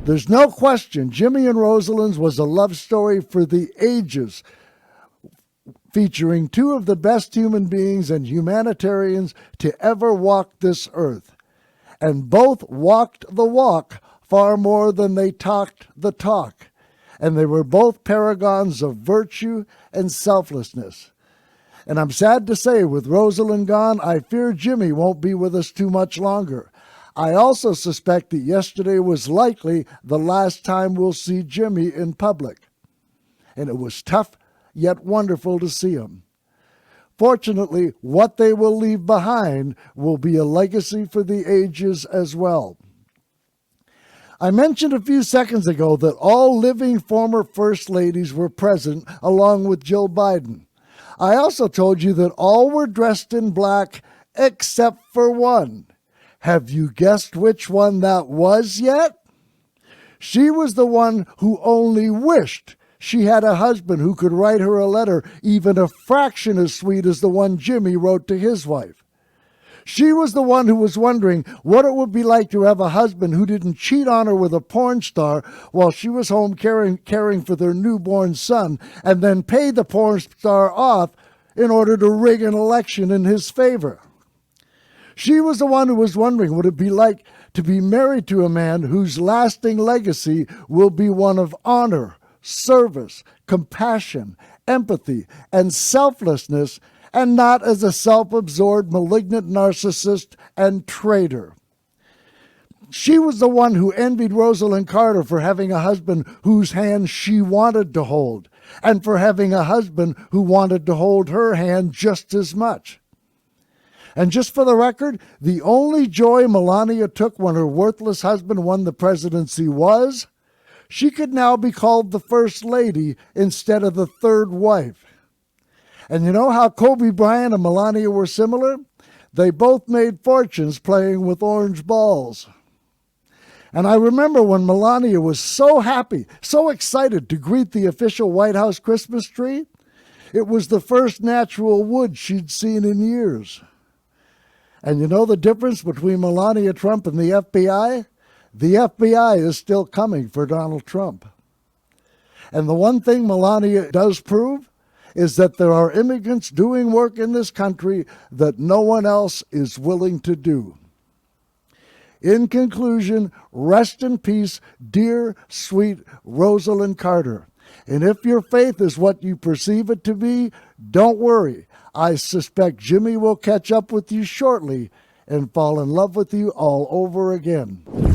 There's no question Jimmy and Rosalynn's was a love story for the ages, featuring two of the best human beings and humanitarians to ever walk this earth. And both walked the walk far more than they talked the talk. And they were both paragons of virtue and selflessness. And I'm sad to say, with Rosalynn gone, I fear Jimmy won't be with us too much longer. I also suspect that yesterday was likely the last time we'll see Jimmy in public. And it was tough, yet wonderful to see him. Fortunately, what they will leave behind will be a legacy for the ages as well. I mentioned a few seconds ago that all living former First Ladies were present, along with Jill Biden. I also told you that all were dressed in black except for one. Have you guessed which one that was yet? She was the one who only wished she had a husband who could write her a letter even a fraction as sweet as the one Jimmy wrote to his wife. She was the one who was wondering what it would be like to have a husband who didn't cheat on her with a porn star while she was home caring for their newborn son, and then pay the porn star off in order to rig an election in his favor. She was the one who was wondering what it would be like to be married to a man whose lasting legacy will be one of honor, service, compassion, empathy, and selflessness, and not as a self-absorbed, malignant narcissist and traitor. She was the one who envied Rosalynn Carter for having a husband whose hand she wanted to hold, and for having a husband who wanted to hold her hand just as much. And just for the record, the only joy Melania took when her worthless husband won the presidency was she could now be called the First Lady instead of the third wife. And you know how Kobe Bryant and Melania were similar? They both made fortunes playing with orange balls. And I remember when Melania was so happy, so excited to greet the official White House Christmas tree. It was the first natural wood she'd seen in years. And you know the difference between Melania Trump and the FBI? The FBI is still coming for Donald Trump. And the one thing Melania does prove is that there are immigrants doing work in this country that no one else is willing to do. In conclusion, rest in peace, dear, sweet Rosalynn Carter. And if your faith is what you perceive it to be, don't worry. I suspect Jimmy will catch up with you shortly and fall in love with you all over again.